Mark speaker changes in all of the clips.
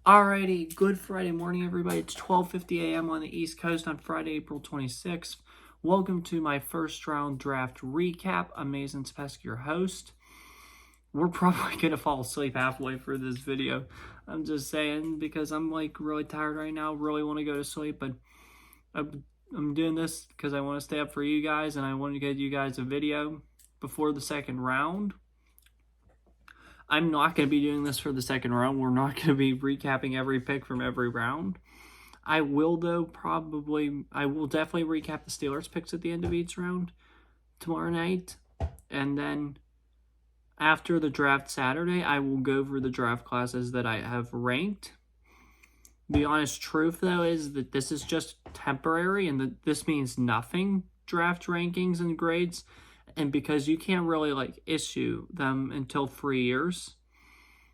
Speaker 1: Alrighty, good Friday morning, everybody. It's 12:50 a.m. on the East Coast on Friday, April 26th. Welcome to my first round draft recap. I'm Mason Spesk, your host. We're probably going to fall asleep halfway through this video. I'm just saying because I'm really tired right now, really want to go to sleep, but I'm doing this because I want to stay up for you guys and I want to get you guys a video before the second round. I'm not going to be doing this for the second round. We're not going to be recapping every pick from every round. I will, though, I will definitely recap the Steelers picks at the end of each round tomorrow night. And then after the draft Saturday, I will go over the draft classes that I have ranked. The honest truth, though, is that this is just temporary and that this means nothing, draft rankings and grades. And because you can't really issue them until 3 years.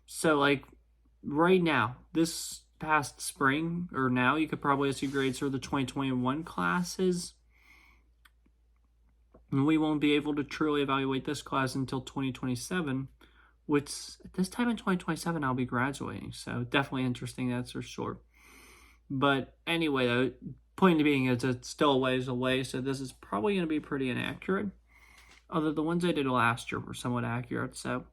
Speaker 1: So right now, this past spring or now, you could probably issue grades for the 2021 classes. And we won't be able to truly evaluate this class until 2027, which at this time in 2027, I'll be graduating. So definitely interesting, that's for sure. But anyway, the point being is it's still a ways away, so this is probably going to be pretty inaccurate. Although the ones I did last year were somewhat accurate, so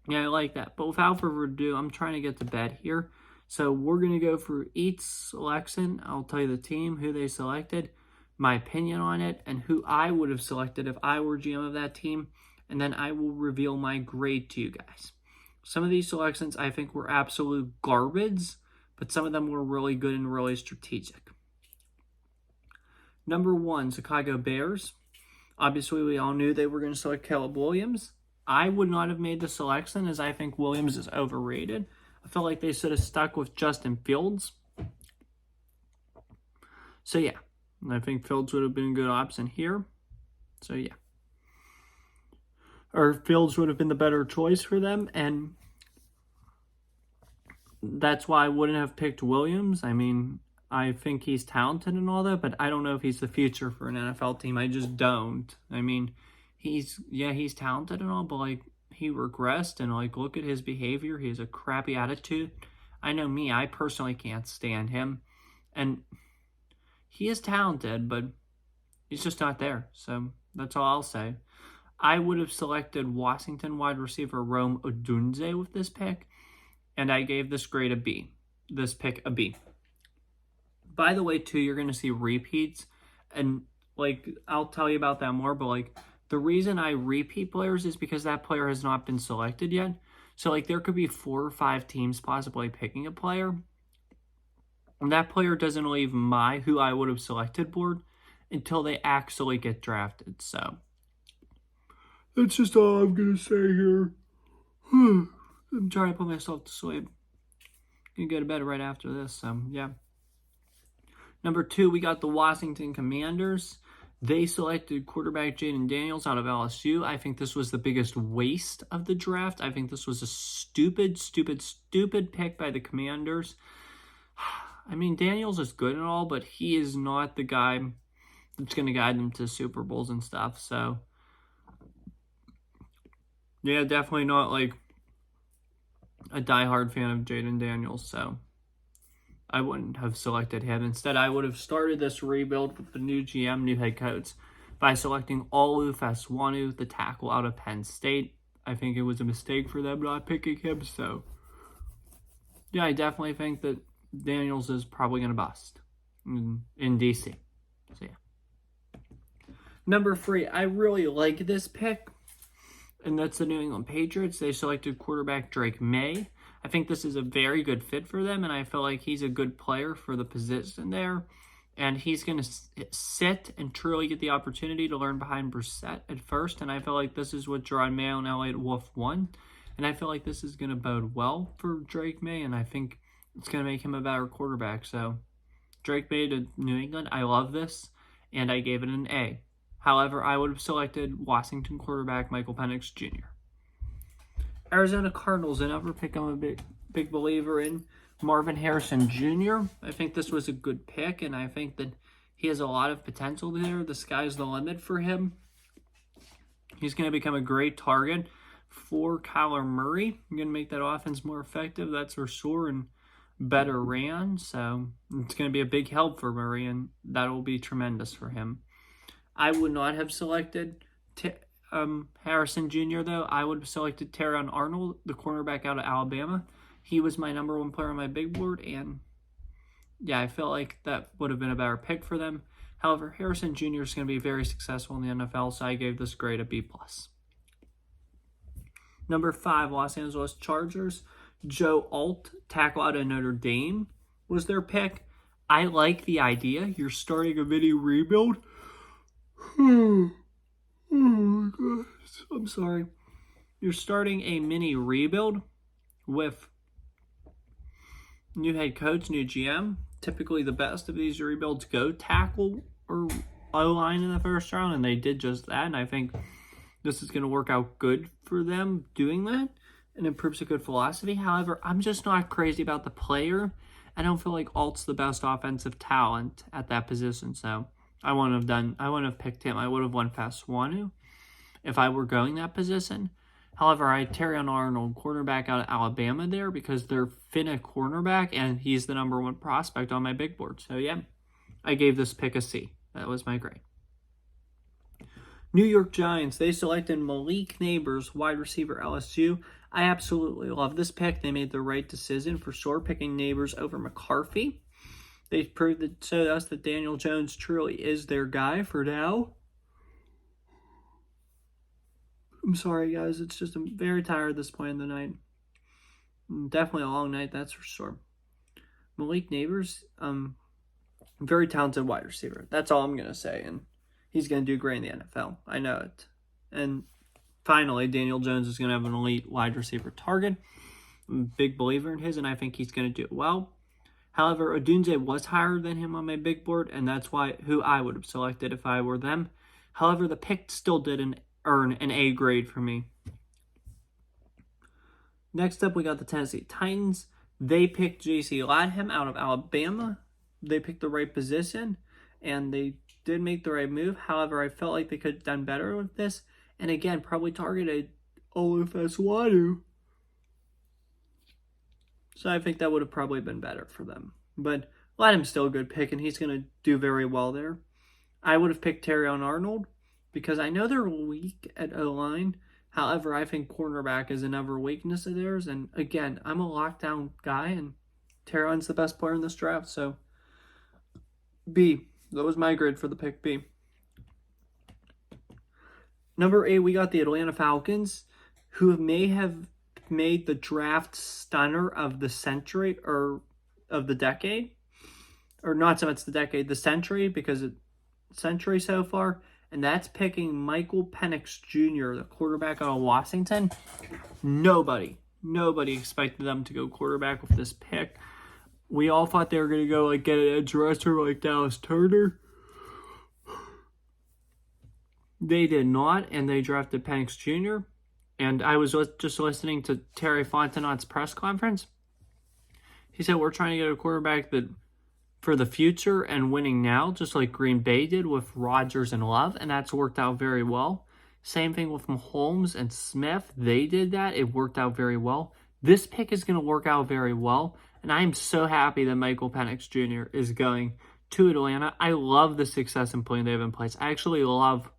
Speaker 1: yeah, I like that. But without further ado, I'm trying to get to bed here. So we're going to go through each selection. I'll tell you the team, who they selected, my opinion on it, and who I would have selected if I were GM of that team. And then I will reveal my grade to you guys. Some of these selections I think were absolute garbage, but some of them were really good and really strategic. Number 1, Chicago Bears. Obviously, we all knew they were going to select Caleb Williams. I would not have made the selection as I think Williams is overrated. I felt like they should have stuck with Justin Fields. So, yeah. I think Fields would have been a good option here. So, yeah. Or Fields would have been the better choice for them. And that's why I wouldn't have picked Williams. I mean, I think he's talented and all that, but I don't know if he's the future for an NFL team. I just don't. I mean, he's talented and all, but he regressed and look at his behavior. He has a crappy attitude. I know me, I personally can't stand him. And he is talented, but he's just not there. So that's all I'll say. I would have selected Washington wide receiver Rome Odunze with this pick, and I gave this grade a B. This pick a B. By the way, too, you're going to see repeats, and I'll tell you about that more, but the reason I repeat players is because that player has not been selected yet. So there could be 4 or 5 teams possibly picking a player, and that player doesn't leave my who I would have selected board until they actually get drafted. So that's just all I'm going to say here. I'm trying to put myself to sleep. I'm going to go to bed right after this, so yeah. Number 2, we got the Washington Commanders. They selected quarterback Jayden Daniels out of LSU. I think this was the biggest waste of the draft. I think this was a stupid pick by the Commanders. I mean, Daniels is good and all, but he is not the guy that's going to guide them to Super Bowls and stuff. So, yeah, definitely not a diehard fan of Jayden Daniels, so I wouldn't have selected him. Instead, I would have started this rebuild with the new GM, new head coach, by selecting Olu Fashanu, the tackle out of Penn State. I think it was a mistake for them not picking him, so yeah, I definitely think that Daniels is probably going to bust in DC. So yeah. Number 3, I really like this pick, and that's the New England Patriots. They selected quarterback Drake May. I think this is a very good fit for them, and I feel like he's a good player for the position there. And he's going to sit and truly get the opportunity to learn behind Brissett at first. And I feel like this is what Jerod Mayo and Elliott Wolf won. And I feel like this is going to bode well for Drake May, and I think it's going to make him a better quarterback. So Drake May to New England, I love this, and I gave it an A. However, I would have selected Washington quarterback Michael Penix Jr. Arizona Cardinals, another pick I'm a big believer in, Marvin Harrison Jr. I think this was a good pick, and I think that he has a lot of potential there. The sky's the limit for him. He's going to become a great target for Kyler Murray. I'm going to make that offense more effective, that's for sure, and better ran. So it's going to be a big help for Murray, and that will be tremendous for him. I would not have selected Harrison Jr., though. I would have selected Terrion Arnold, the cornerback out of Alabama. He was my number one player on my big board, and yeah, I felt like that would have been a better pick for them. However, Harrison Jr. is going to be very successful in the NFL, so I gave this grade a B+. Number 5, Los Angeles Chargers. Joe Alt, tackle out of Notre Dame, was their pick. I like the idea. You're starting a mini rebuild. Oh my gosh. I'm sorry. You're starting a mini rebuild with new head coach, new GM. Typically, the best of these rebuilds go tackle or O-line in the first round, and they did just that. And I think this is going to work out good for them doing that, and it proves a good philosophy. However, I'm just not crazy about the player. I don't feel like Alt's the best offensive talent at that position, so I wouldn't have picked him. I would have went past Swanu if I were going that position. However, I had Terrion Arnold, cornerback out of Alabama there, because they're fin a cornerback, and he's the number one prospect on my big board. So yeah, I gave this pick a C. That was my grade. New York Giants, they selected Malik Nabers, wide receiver, LSU. I absolutely love this pick. They made the right decision for sure, picking Nabers over McCarthy. They proved to us that Daniel Jones truly is their guy for now. I'm sorry, guys. It's just I'm very tired at this point in the night. Definitely a long night, that's for sure. Malik Nabers, very talented wide receiver. That's all I'm going to say. And he's going to do great in the NFL. I know it. And finally, Daniel Jones is going to have an elite wide receiver target. I'm a big believer in his, and I think he's going to do it well. However, Odunze was higher than him on my big board, and that's who I would have selected if I were them. However, the pick still didn't earn an A grade for me. Next up, we got the Tennessee Titans. They picked J.C. Latham out of Alabama. They picked the right position, and they did make the right move. However, I felt like they could have done better with this, and again, probably targeted Olufas Wadu. So I think that would have probably been better for them. But Latham's still a good pick, and he's going to do very well there. I would have picked Terrion Arnold, because I know they're weak at O-line. However, I think cornerback is another weakness of theirs. And again, I'm a lockdown guy, and Terrion's the best player in this draft. So B. That was my grade for the pick B. Number 8, we got the Atlanta Falcons, who may have made the draft stunner of the century, or of the decade. Or not so much the decade, the century, because it's century so far. And that's picking Michael Penix Jr., the quarterback out of Washington. Nobody expected them to go quarterback with this pick. We all thought they were going to go get an edge rusher like Dallas Turner. They did not, and they drafted Penix Jr. And I was just listening to Terry Fontenot's press conference. He said, we're trying to get a quarterback that for the future and winning now, just like Green Bay did with Rodgers and Love, and that's worked out very well. Same thing with Mahomes and Smith. They did that. It worked out very well. This pick is going to work out very well, and I am so happy that Michael Penix Jr. is going to Atlanta. I love the success and plan they have in place. I actually love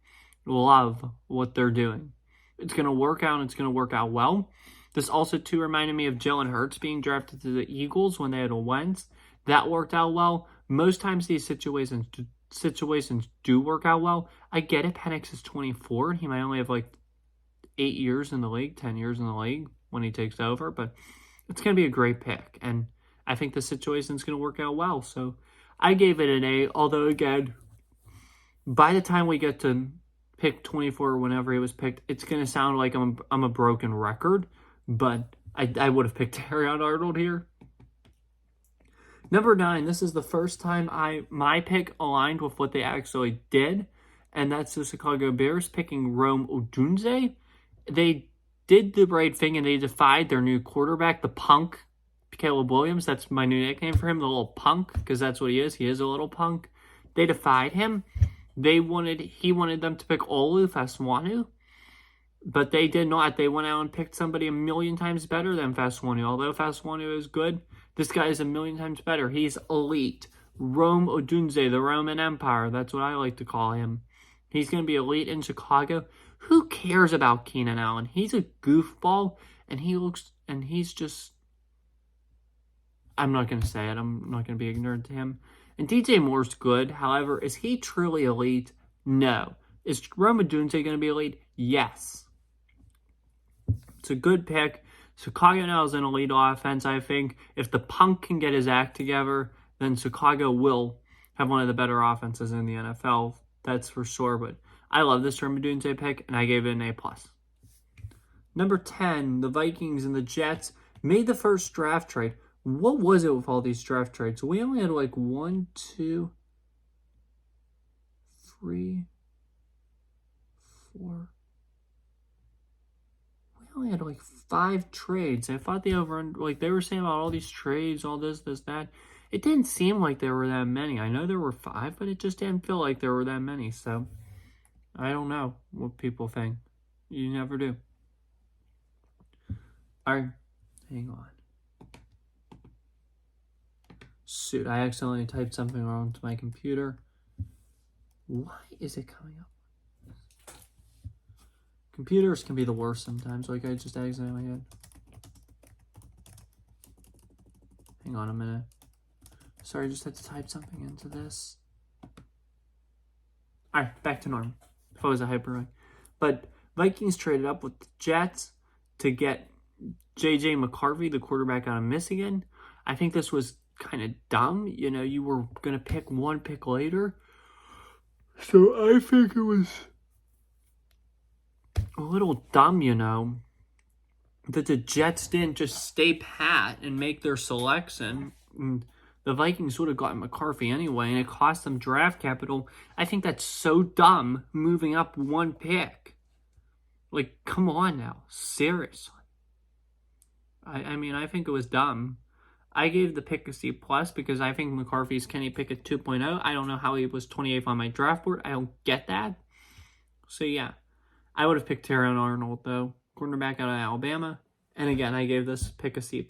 Speaker 1: what they're doing. It's going to work out, and it's going to work out well. This also, too, reminded me of Jalen Hurts being drafted to the Eagles when they had a Wentz. That worked out well. Most times these situations do work out well. I get it. Penix is 24. He might only have 8 years in the league, 10 years in the league when he takes over. But it's going to be a great pick. And I think the situation is going to work out well. So I gave it an A. Although, again, by the time we get to pick 24 or whenever he was picked, it's going to sound like I'm a broken record. But I would have picked Terrion Arnold here. Number 9, this is the first time my pick aligned with what they actually did, and that's the Chicago Bears picking Rome Odunze. They did the right thing, and they defied their new quarterback, the punk, Caleb Williams. That's my new nickname for him, the little punk, because that's what he is. He is a little punk. They defied him. He wanted them to pick Olu Faswanu. But they did not. They went out and picked somebody a million times better than Faswanu. Although Faswanu is good, this guy is a million times better. He's elite. Rome Odunze, the Roman Empire. That's what I like to call him. He's going to be elite in Chicago. Who cares about Keenan Allen? He's a goofball, and he's just... I'm not going to say it. I'm not going to be ignorant to him. And DJ Moore's good. However, is he truly elite? No. Is Rome Odunze going to be elite? Yes. It's a good pick. Chicago now is an elite offense, I think. If the Punk can get his act together, then Chicago will have one of the better offenses in the NFL. That's for sure. But I love this Rome Odunze pick, and I gave it an A+. Number 10, the Vikings and the Jets made the first draft trade. What was it with all these draft trades? We only had like 1, 2, 3, 4... We only had like 5 trades. I thought they were saying about all these trades, all this, that. It didn't seem like there were that many. I know there were 5, but it just didn't feel like there were that many. So I don't know what people think. You never do. All right, hang on. Shoot, I accidentally typed something wrong to my computer. Why is it coming up? Computers can be the worst sometimes, like I just accidentally did. Hang on a minute. Sorry, I just had to type something into this. Alright, back to normal. If I was a hyperlink. But Vikings traded up with the Jets to get J.J. McCarthy, the quarterback out of Michigan. I think this was kind of dumb. You know, you were going to pick one pick later. So I think it was a little dumb, you know, that the Jets didn't just stay pat and make their selection. And the Vikings would have gotten McCarthy anyway, and it cost them draft capital. I think that's so dumb, moving up one pick. Like, come on now. Seriously. I mean, I think it was dumb. I gave the pick a C+ because I think McCarthy's Kenny Pickett 2.0. I don't know how he was 28th on my draft board. I don't get that. So, yeah. I would have picked Terrion Arnold, though. Cornerback out of Alabama. And again, I gave this pick a C+.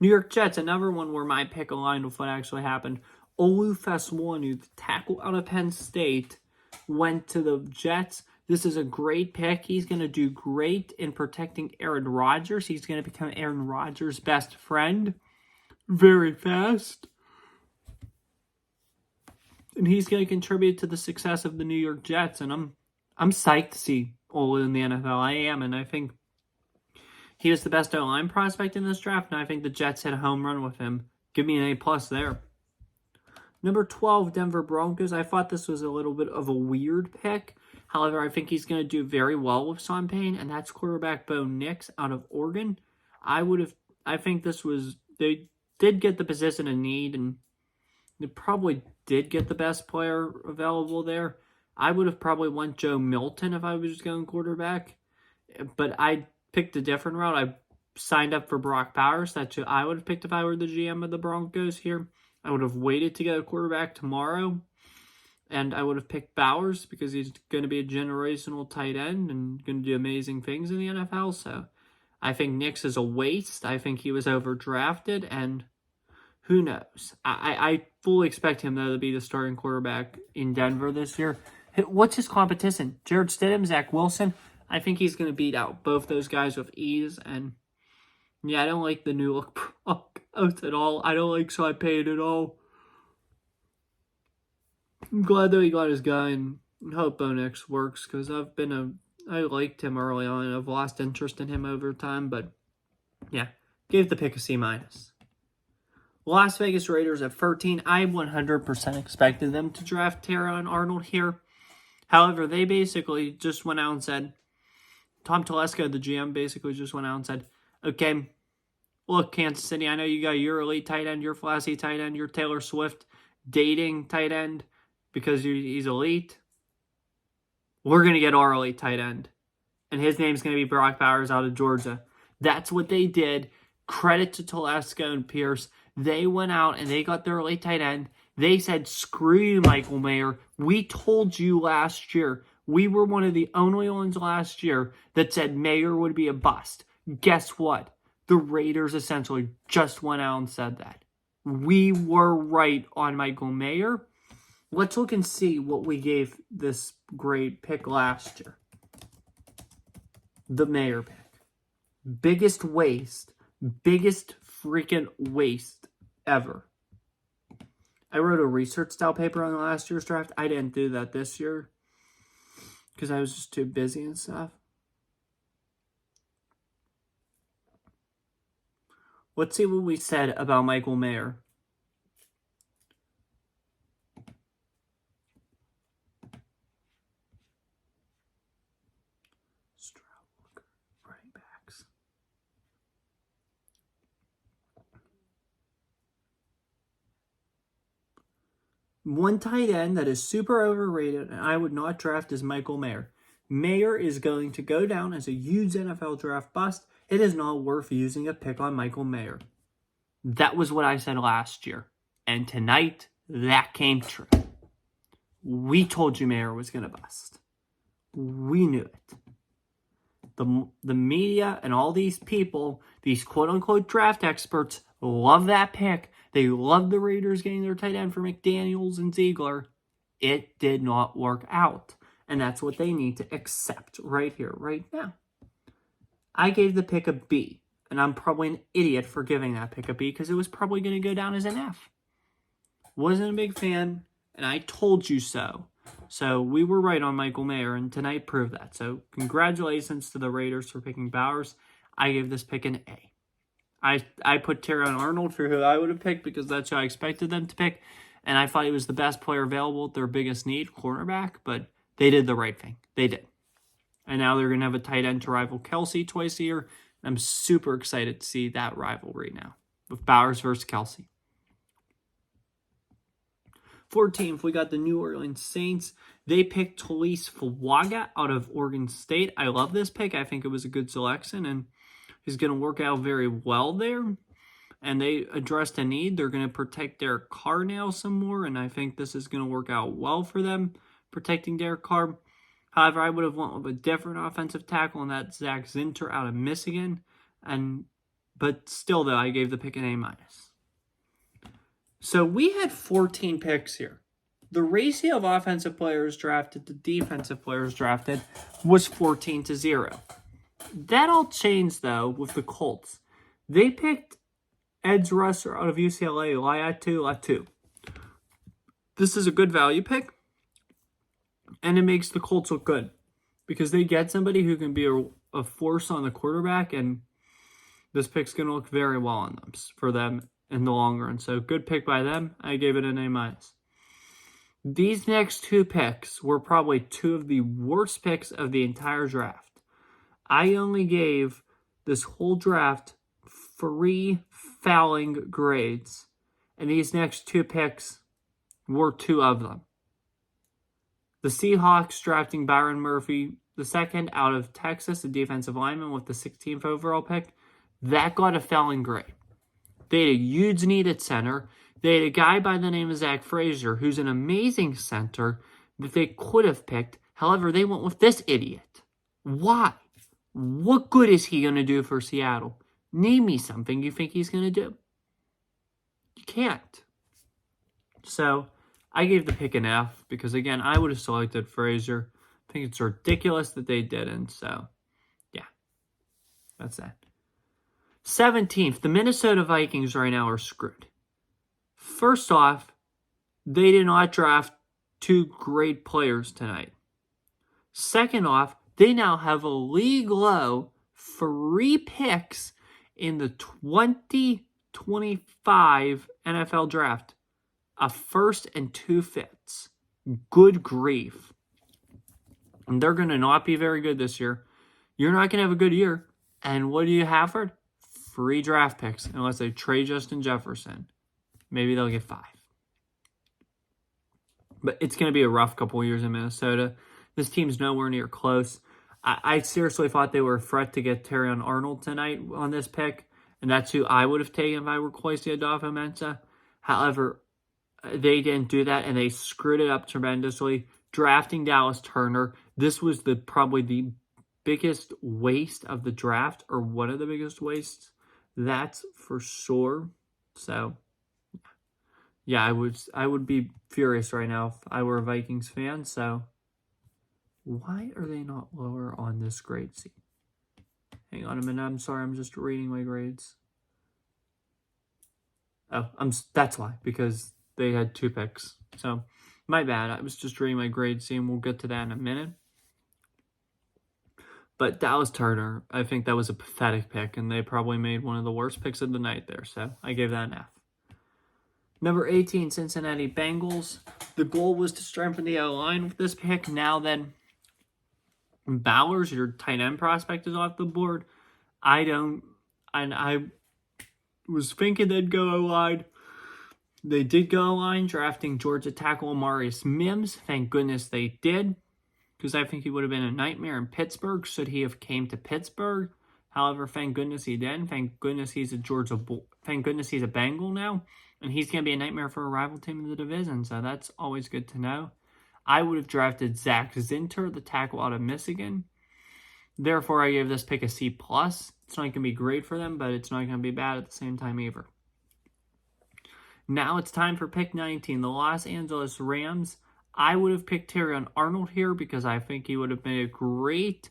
Speaker 1: New York Jets, another one where my pick aligned with what actually happened. Olu Fashanu, the tackle out of Penn State, went to the Jets. This is a great pick. He's going to do great in protecting Aaron Rodgers. He's going to become Aaron Rodgers' best friend very fast. And he's going to contribute to the success of the New York Jets. And I'm psyched to see Olu in the NFL. I am, and I think he was the best O-line prospect in this draft, and I think the Jets hit a home run with him. Give me an A+ there. Number 12, Denver Broncos. I thought this was a little bit of a weird pick. However, I think he's going to do very well with Sean Payne, and that's quarterback Bo Nix out of Oregon. I think they did get the position in need, and they probably did get the best player available there. I would have probably went Joe Milton if I was just going quarterback, but I picked a different route. I signed up for Brock Bowers. That's who I would have picked if I were the GM of the Broncos here. I would have waited to get a quarterback tomorrow, and I would have picked Bowers because he's going to be a generational tight end and going to do amazing things in the NFL. So I think Nix is a waste. I think he was overdrafted, and who knows? I fully expect him, though, to be the starting quarterback in Denver this year. What's his competition? Jarrett Stidham, Zach Wilson? I think he's going to beat out both those guys with ease. And yeah, I don't like the new look Broncos at all. I don't like Sean Payne at all. I'm glad that he got his guy, and hope Bo Nix works, because I liked him early on, and I've lost interest in him over time. But yeah, gave the pick a C-. Las Vegas Raiders at 13. I 100% expected them to draft Terrion Arnold here. However, they basically just went out and said, Tom Telesco, the GM, basically just went out and said, okay, look, Kansas City, I know you got your elite tight end, your flashy tight end, your Taylor Swift dating tight end because he's elite. We're going to get our elite tight end, and his name's going to be Brock Bowers out of Georgia. That's what they did. Credit to Telesco and Pierce. They went out and they got their elite tight end. They said, screw you, Michael Mayer. We told you last year We were one of the only ones last year that said Mayer would be a bust. Guess what? The Raiders essentially just went out and said that. We were right on Michael Mayer. Let's look and see what we gave this great pick last year. The Mayer pick. Biggest waste. Biggest freaking waste ever. I wrote a research style paper on last year's draft. I didn't do that this year because I was just too busy and stuff. Let's see what we said about Michael Mayer. Running backs. One tight end that is super overrated and I would not draft is Michael Mayer. Mayer is going to go down as a huge NFL draft bust. It is not worth using a pick on Michael Mayer. That was what I said last year. And tonight, that came true. We told you Mayer was going to bust. We knew it. The media and all these people, these quote-unquote draft experts, love that pick. They love the Raiders getting their tight end for McDaniels and Ziegler. It did not work out. And that's what they need to accept right here, right now. I gave the pick a B. And I'm probably an idiot for giving that pick a B because it was probably going to go down as an F. Wasn't a big fan, and I told you so. So we were right on Michael Mayer, and tonight proved that. So congratulations to the Raiders for picking Bowers. I gave this pick an A. I put Terrion Arnold for who I would have picked because that's who I expected them to pick. And I thought he was the best player available at their biggest need, cornerback. But they did the right thing. They did. And now they're going to have a tight end to rival Kelsey twice a year. I'm super excited to see that rivalry now with Bowers versus Kelsey. 14th, we got the New Orleans Saints. They picked Taliese Fuaga out of Oregon State. I love this pick. I think it was a good selection, and he's going to work out very well there. And they addressed a need. They're going to protect Derek Carr now some more, and I think this is going to work out well for them, protecting Derek Carr. However, I would have went with a different offensive tackle, and that's Zach Zinter out of Michigan. But still, though, I gave the pick an A-. So we had 14 picks here. The ratio of offensive players drafted to defensive players drafted was 14-0. That all changed, though, with the Colts. They picked edge rusher out of UCLA, Latu. This is a good value pick. And it makes the Colts look good because they get somebody who can be a force on the quarterback, and this pick's going to look very well on them for them in the long run. So good pick by them. I gave it an A-. These next two picks were probably two of the worst picks of the entire draft. I only gave this whole draft 3 fouling grades, and these next two picks were 2 of them. The Seahawks drafting Byron Murphy, the second out of Texas, a defensive lineman with the 16th overall pick. That got a failing grade. They had a huge need at center. They had a guy by the name of Zach Frazier, who's an amazing center that they could have picked. However, they went with this idiot. Why? What good is he going to do for Seattle? Name me something you think he's going to do. You can't. So I gave the pick an F because, again, I would have selected Frazier. I think it's ridiculous that they didn't. So, yeah, that's that. 17th, the Minnesota Vikings right now are screwed. First off, they did not draft 2 great players tonight. Second off, they now have a league low 3 picks in the 2025 NFL draft. A first and 2 fifths. Good grief. And they're going to not be very good this year. You're not going to have a good year. And what do you have for it? 3 draft picks, unless they trade Justin Jefferson. Maybe they'll get 5. But it's going to be a rough couple of years in Minnesota. This team's nowhere near close. I seriously thought they were a threat to get Terrion Arnold tonight on this pick. And that's who I would have taken if I were Kwesi Adofo-Mensah. However, they didn't do that, and they screwed it up tremendously, drafting Dallas Turner. This was probably the biggest waste of the draft, or one of the biggest wastes. That's for sure. So, yeah, I would be furious right now if I were a Vikings fan. So, why are they not lower on this grade C? Hang on a minute. I'm sorry. I'm just reading my grades. Oh, that's why, because they had 2 picks. So, my bad. I was just reading my grade C, and we'll get to that in a minute. But Dallas Turner, I think that was a pathetic pick, and they probably made one of the worst picks of the night there, so I gave that an F. Number 18, Cincinnati Bengals. The goal was to strengthen the O-line with this pick. Now then, Bowers, your tight end prospect, is off the board. I was thinking they'd go O-line. They did go O-line, drafting Georgia tackle Amarius Mims. Thank goodness they did, because I think he would have been a nightmare in Pittsburgh should he have came to Pittsburgh. However, thank goodness he didn't. Thank goodness he's thank goodness he's a Bengal now, and he's going to be a nightmare for a rival team in the division, so that's always good to know. I would have drafted Zach Zinter, the tackle out of Michigan. Therefore, I gave this pick a C+. It's not going to be great for them, but it's not going to be bad at the same time either. Now it's time for pick 19, the Los Angeles Rams. I would have picked Terrion Arnold here because I think he would have been a great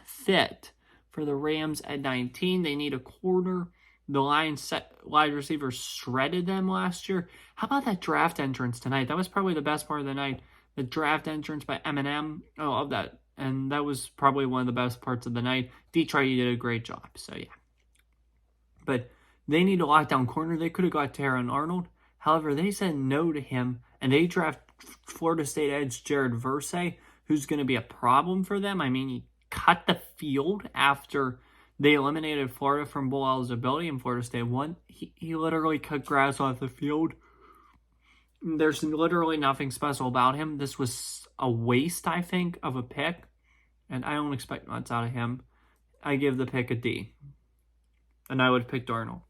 Speaker 1: fit for the Rams at 19. They need a corner. The Lions wide receivers shredded them last year. How about that draft entrance tonight? That was probably the best part of the night. The draft entrance by Eminem. I love that. And that was probably one of the best parts of the night. Detroit did a great job. So, yeah. But they need a lockdown corner. They could have got Terrion Arnold. However, they said no to him. And they draft Florida State edge Jared Verse, who's going to be a problem for them. I mean, he cut the field after they eliminated Florida from bowl eligibility, and Florida State won. He literally cut grass off the field. There's literally nothing special about him. This was a waste, I think, of a pick, and I don't expect much out of him. I give the pick a D, and I would pick Darnold.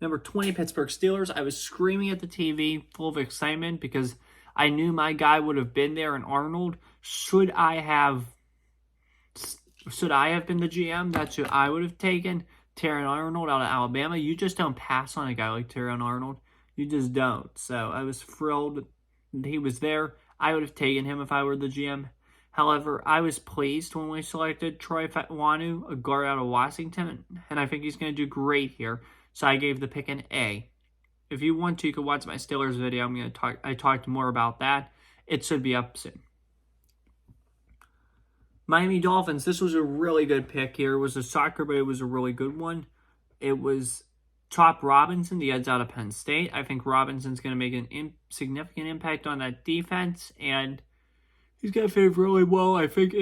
Speaker 1: Number 20, Pittsburgh Steelers. I was screaming at the TV, full of excitement, because I knew my guy would have been there in Arnold. Should I have been the GM? That's who I would have taken. Terrion Arnold out of Alabama. You just don't pass on a guy like Terrion Arnold. You just don't. So I was thrilled that he was there. I would have taken him if I were the GM. However, I was pleased when we selected Troy Fautanu, a guard out of Washington, and I think he's going to do great here. So I gave the pick an A. If you want to, you can watch my Steelers video. I talked more about that. It should be up soon. Miami Dolphins. This was a really good pick here. It was a shocker, but it was a really good one. It was Chop Robinson, the edge out of Penn State. I think Robinson's going to make an significant impact on that defense, and he's going to fit really well. I think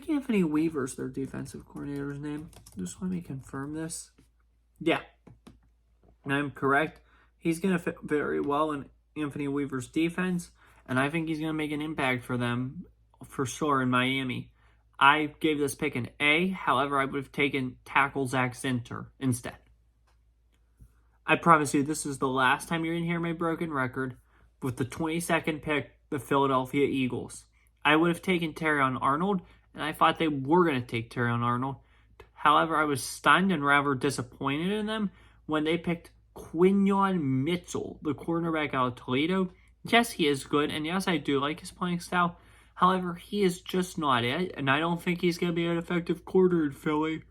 Speaker 1: Anthony Weaver's their defensive coordinator's name. Just let me confirm this. Yeah, I'm correct. He's going to fit very well in Anthony Weaver's defense, and I think he's going to make an impact for them for sure in Miami. I gave this pick an A. However, I would have taken tackle Zach Zinter instead. I promise you, this is the last time you're going to hear my broken record. With the 22nd pick, the Philadelphia Eagles. I would have taken Terrion Arnold, and I thought they were going to take Terrion Arnold. However, I was stunned and rather disappointed in them when they picked Quinyon Mitchell, the cornerback out of Toledo. Yes, he is good, and yes, I do like his playing style. However, he is just not it, and I don't think he's going to be an effective corner in Philly.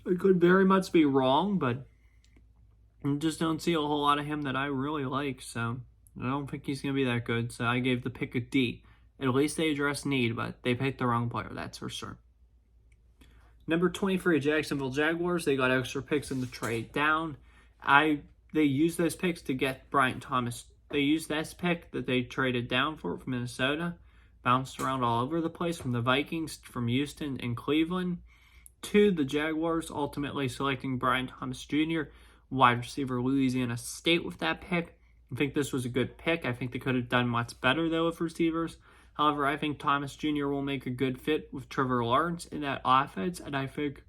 Speaker 1: I could very much be wrong, but I just don't see a whole lot of him that I really like, so I don't think he's going to be that good, so I gave the pick a D. At least they addressed need, but they picked the wrong player, that's for sure. Number 23, Jacksonville Jaguars. They got extra picks in the trade down. They used those picks to get Brian Thomas. They used this pick that they traded down for from Minnesota, bounced around all over the place from the Vikings, from Houston and Cleveland, to the Jaguars, ultimately selecting Brian Thomas Jr., wide receiver Louisiana State with that pick. I think this was a good pick. I think they could have done much better, though, with receivers. However, I think Thomas Jr. will make a good fit with Trevor Lawrence in that offense, and I think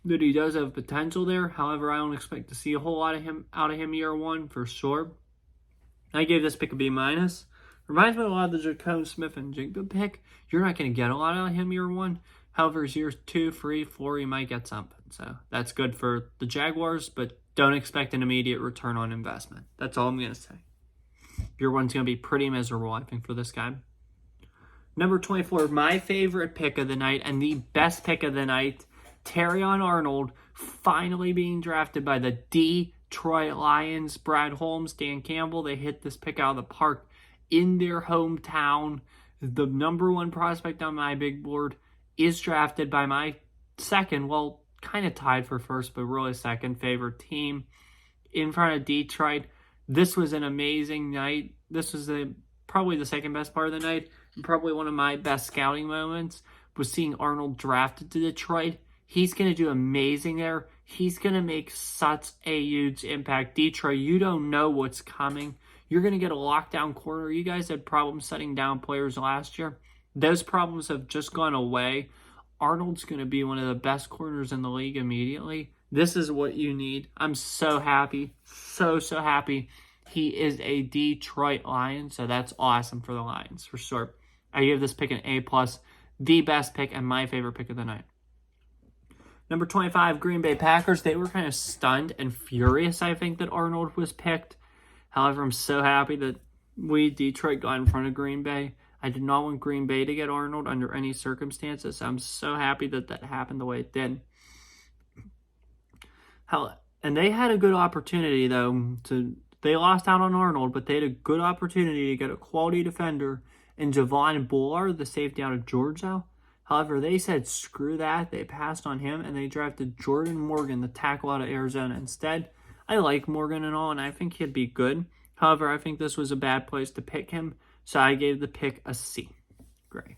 Speaker 1: that he does have potential there. However, I don't expect to see a whole lot of him out of him year one for sure. I gave this pick a B minus. Reminds me a lot of the Jacob Smith and Jigba pick. You're not going to get a lot out of him year one. However, years 2, 3, 4, you might get something. So that's good for the Jaguars, but don't expect an immediate return on investment. That's all I'm going to say. Year one's going to be pretty miserable, I think, for this guy. Number 24, my favorite pick of the night and the best pick of the night, Terrion Arnold, finally being drafted by the Detroit Lions. Brad Holmes, Dan Campbell, they hit this pick out of the park in their hometown. The number one prospect on my big board is drafted by my second, well, kind of tied for first, but really second favorite team in front of Detroit. This was an amazing night. This was probably the second best part of the night. And probably one of my best scouting moments was seeing Arnold drafted to Detroit. He's going to do amazing there. He's going to make such a huge impact. Detroit, you don't know what's coming. You're going to get a lockdown corner. You guys had problems setting down players last year. Those problems have just gone away. Arnold's going to be one of the best corners in the league immediately. This is what you need. I'm so happy. So happy. He is a Detroit Lion, so that's awesome for the Lions, for sure. I give this pick an A+, the best pick and my favorite pick of the night. Number 25, Green Bay Packers. They were kind of stunned and furious, I think, that Arnold was picked. However, I'm so happy that Detroit, got in front of Green Bay. I did not want Green Bay to get Arnold under any circumstances. So I'm so happy that happened the way it did. And they had a good opportunity, though. They lost out on Arnold, but they had a good opportunity to get a quality defender in Javon Bullard, the safety out of Georgia. However, they said, screw that. They passed on him, and they drafted Jordan Morgan, the tackle out of Arizona, instead. I like Morgan and all, and I think he'd be good. However, I think this was a bad place to pick him, so I gave the pick a C. Great.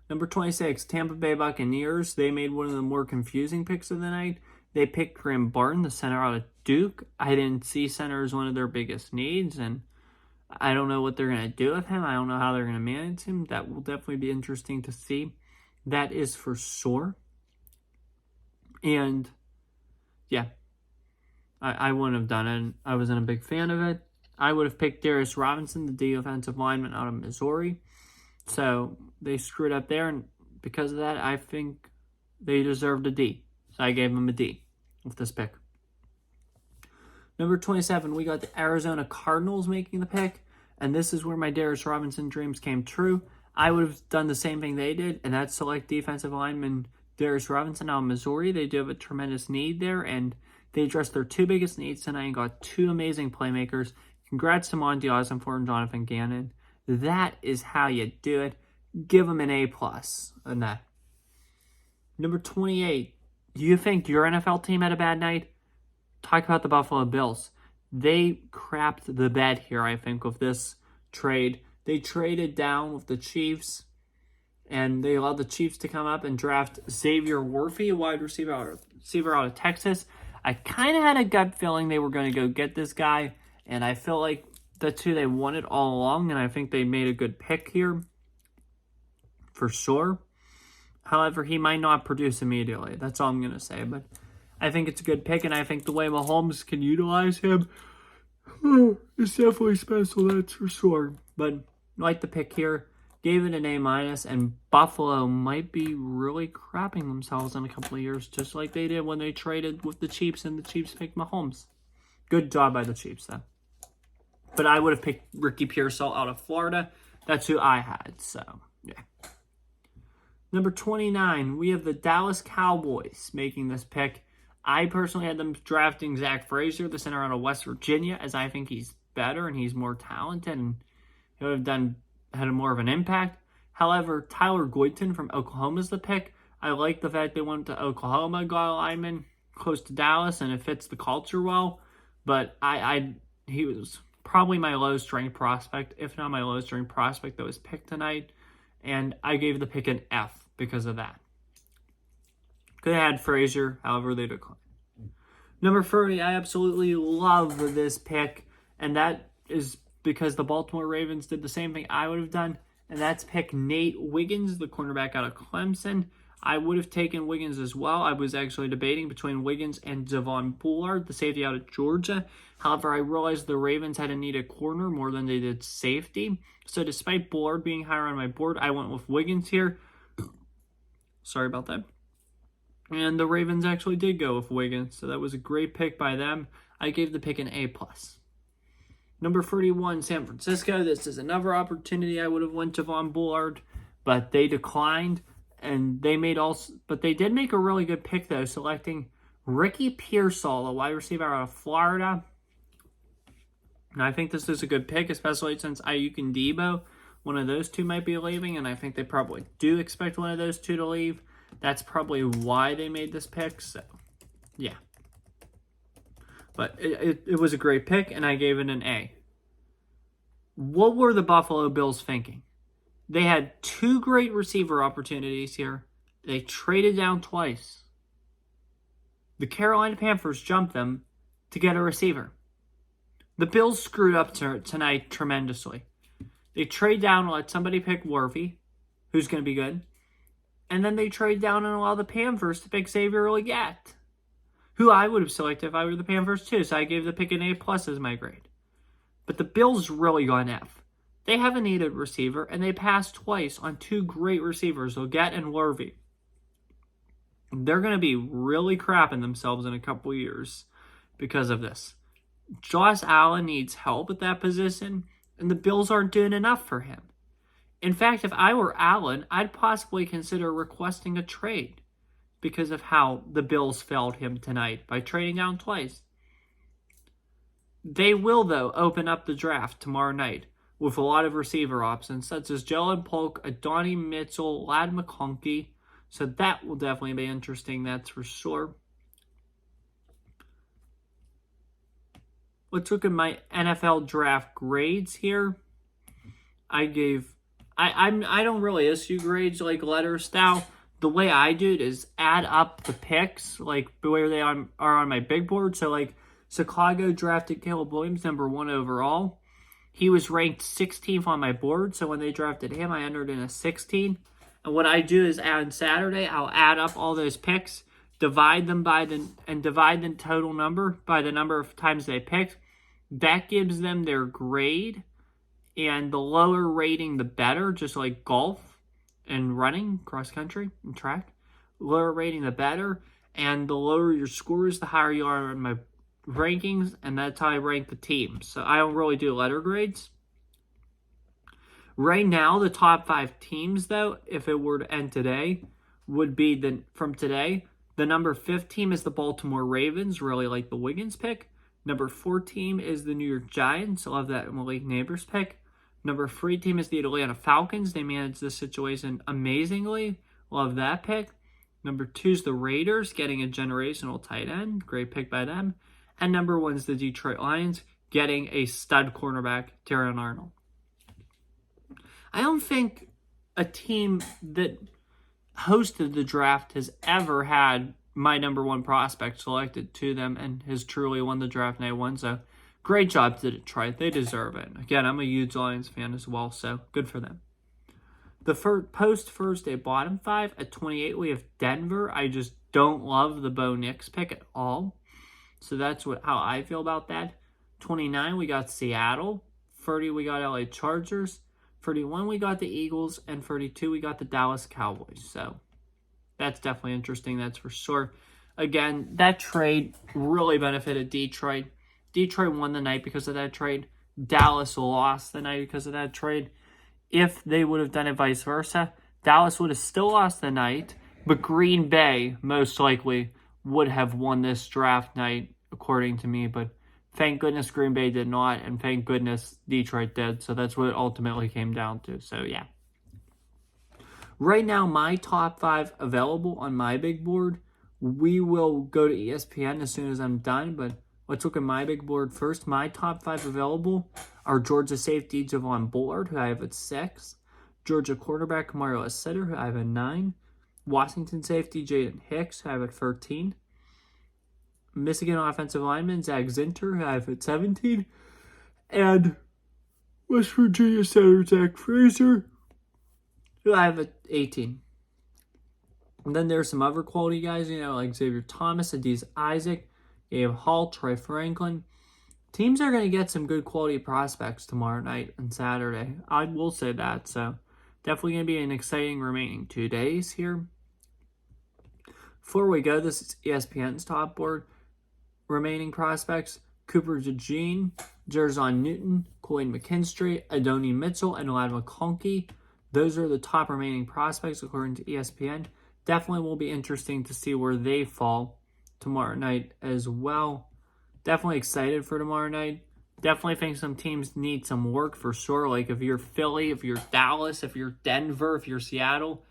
Speaker 1: Number 26, Tampa Bay Buccaneers. They made one of the more confusing picks of the night. They picked Graham Barton, the center out of Duke. I didn't see center as one of their biggest needs, and I don't know what they're going to do with him. I don't know how they're going to manage him. That will definitely be interesting to see. That is for sure. And, yeah, I wouldn't have done it. I wasn't a big fan of it. I would have picked Darius Robinson, the defensive lineman out of Missouri. So they screwed up there, and because of that, I think they deserved a D. So I gave them a D with this pick. Number 27, we got the Arizona Cardinals making the pick, and this is where my Darius Robinson dreams came true. I would have done the same thing they did, and that's select defensive lineman Darius Robinson out of Missouri. They do have a tremendous need there, and they addressed their two biggest needs tonight and got two amazing playmakers. Congrats to Monty Ossenfort and Jonathan Gannon. That is how you do it. Give them an A+ on that. Number 28, do you think your NFL team had a bad night? Talk about the Buffalo Bills. They crapped the bed here, I think, with this trade. They traded down with the Chiefs, and they allowed the Chiefs to come up and draft Xavier Worthy, a wide receiver out of Texas. I kind of had a gut feeling they were going to go get this guy, and I feel like that's who they wanted all along, and I think they made a good pick here, for sure. However, he might not produce immediately. That's all I'm going to say, but I think it's a good pick, and I think the way Mahomes can utilize him is definitely special, that's for sure. But I like the pick here. Gave it an A-, and Buffalo might be really crapping themselves in a couple of years, just like they did when they traded with the Chiefs, and the Chiefs picked Mahomes. Good job by the Chiefs, though. But I would have picked Ricky Pearsall out of Florida. That's who I had, so, yeah. Number 29, we have the Dallas Cowboys making this pick. I personally had them drafting Zach Frazier, the center out of West Virginia, as I think he's better and he's more talented and he would have had more of an impact. However, Tyler Goyton from Oklahoma is the pick. I like the fact they went to Oklahoma, got a lineman close to Dallas, and it fits the culture well. But he was probably my lowest ranked prospect, if not my lowest ranked prospect that was picked tonight. And I gave the pick an F because of that. Could have had Frazier, however, they declined. Number 30, I absolutely love this pick, and that is because the Baltimore Ravens did the same thing I would have done, and that's pick Nate Wiggins, the cornerback out of Clemson. I would have taken Wiggins as well. I was actually debating between Wiggins and Devon Bullard, the safety out of Georgia. However, I realized the Ravens had a need at corner more than they did safety. So despite Bullard being higher on my board, I went with Wiggins here. Sorry about that. And the Ravens actually did go with Wiggins, so that was a great pick by them. I gave the pick an A+. Number 31, San Francisco. This is another opportunity I would have went to Devon Bullard, but they declined. And but they did make a really good pick though, selecting Ricky Pearsall, a wide receiver out of Florida. And I think this is a good pick, especially since Ayuk and Debo, one of those two might be leaving, and I think they probably do expect one of those two to leave. That's probably why they made this pick. So, yeah. But it was a great pick, and I gave it an A. What were the Buffalo Bills thinking? They had 2 great receiver opportunities here. They traded down twice. The Carolina Panthers jumped them to get a receiver. The Bills screwed up tonight tremendously. They trade down and let somebody pick Worthy, who's going to be good. And then they trade down and allow the Panthers to pick Xavier Legette, who I would have selected if I were the Panthers too. So I gave the pick an A+ as my grade. But the Bills really got an F. They have a needed receiver, and they passed twice on 2 great receivers, Legette and Worthy. They're going to be really crapping themselves in a couple years because of this. Josh Allen needs help at that position, and the Bills aren't doing enough for him. In fact, if I were Allen, I'd possibly consider requesting a trade because of how the Bills failed him tonight by trading down twice. They will, though, open up the draft tomorrow night with a lot of receiver options, such as Jalen Polk, Adonai Mitchell, Ladd McConkey. So that will definitely be interesting, that's for sure. Let's look at my NFL draft grades here. I don't really issue grades like letter style. The way I do it is add up the picks, like where they are on my big board. So like Chicago drafted Caleb Williams, number 1 overall. He was ranked 16th on my board, so when they drafted him, I entered in a 16. And what I do is on Saturday, I'll add up all those picks, divide the total number by the number of times they picked. That gives them their grade, and the lower rating, the better, just like golf and running, cross country and track. Lower rating, the better, and the lower your scores, the higher you are in my rankings, and that's how I rank the teams. So I don't really do letter grades. Right now, the top 5 teams, though, if it were to end today, would be from today. The number 5 team is the Baltimore Ravens, really like the Wiggins pick. Number 4 team is the New York Giants. I love that Malik Neighbors pick. Number 3 team is the Atlanta Falcons. They managed this situation amazingly. Love that pick. Number 2 is the Raiders, getting a generational tight end. Great pick by them. And number 1 is the Detroit Lions, getting a stud cornerback, Terrion Arnold. I don't think a team that hosted the draft has ever had my number 1 prospect selected to them and has truly won the draft night 1. So great job to Detroit. They deserve it. Again, I'm a huge Lions fan as well, so good for them. The post-first day bottom 5, at 28, we have Denver. I just don't love the Bo Nix pick at all. So that's how I feel about that. 29, we got Seattle. 30, we got LA Chargers. 31, we got the Eagles. And 32, we got the Dallas Cowboys. So that's definitely interesting, that's for sure. Again, that trade really benefited Detroit. Detroit won the night because of that trade. Dallas lost the night because of that trade. If they would have done it vice versa, Dallas would have still lost the night, but Green Bay most likely would have won this draft night, according to me. But thank goodness Green Bay did not, and thank goodness Detroit did. So that's what it ultimately came down to. So yeah. Right now, my top 5 available on my big board. We will go to ESPN as soon as I'm done, but let's look at my big board first. My top 5 available are Georgia safety Devon Bullard, who I have at 6. Georgia quarterback Mario Sitter, who I have at 9. Washington safety Jaden Hicks, who I have at 13. Michigan offensive lineman Zach Zinter, who I have at 17. And West Virginia center Zach Frazier, who I have at 18. And then there's some other quality guys, like Xavier Thomas, Adiz Isaac, Gabe Hall, Troy Franklin. Teams are going to get some good quality prospects tomorrow night and Saturday. I will say that. So definitely going to be an exciting remaining 2 days here. Before we go, this is ESPN's top board. Remaining prospects: Cooper DeJean, Jerzon Newton, Colleen McKinstry, Adoni Mitchell, and Ladd McConkey. Those are the top remaining prospects according to ESPN. Definitely will be interesting to see where they fall tomorrow night as well. Definitely excited for tomorrow night. Definitely think some teams need some work for sure. Like if you're Philly, if you're Dallas, if you're Denver, if you're Seattle.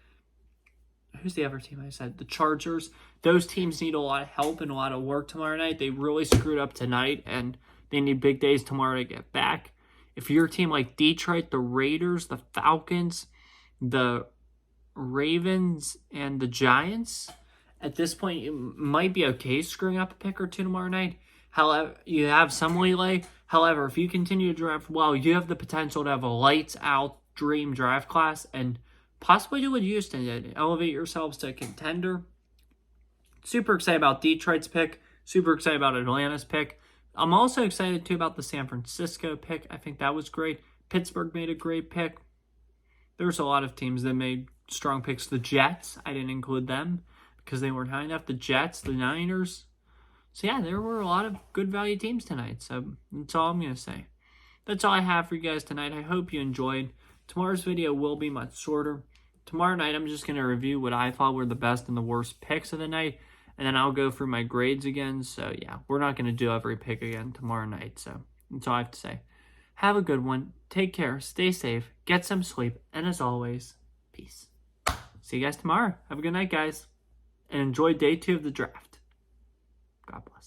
Speaker 1: Who's the other team I said? The Chargers. Those teams need a lot of help and a lot of work tomorrow night. They really screwed up tonight, and they need big days tomorrow to get back. If you're a team like Detroit, the Raiders, the Falcons, the Ravens, and the Giants, at this point, you might be okay screwing up a pick or two tomorrow night. However, you have some leeway. However, if you continue to draft well, you have the potential to have a lights-out dream draft class and possibly do what Houston did. Elevate yourselves to a contender. Super excited about Detroit's pick. Super excited about Atlanta's pick. I'm also excited, too, about the San Francisco pick. I think that was great. Pittsburgh made a great pick. There's a lot of teams that made strong picks. The Jets, I didn't include them because they weren't high enough. The Jets, the Niners. So, yeah, there were a lot of good value teams tonight. So, that's all I'm going to say. That's all I have for you guys tonight. I hope you enjoyed. Tomorrow's video will be much shorter. Tomorrow night, I'm just going to review what I thought were the best and the worst picks of the night. And then I'll go through my grades again. So, yeah, we're not going to do every pick again tomorrow night. So, that's all I have to say. Have a good one. Take care. Stay safe. Get some sleep. And as always, peace. See you guys tomorrow. Have a good night, guys. And enjoy day 2 of the draft. God bless.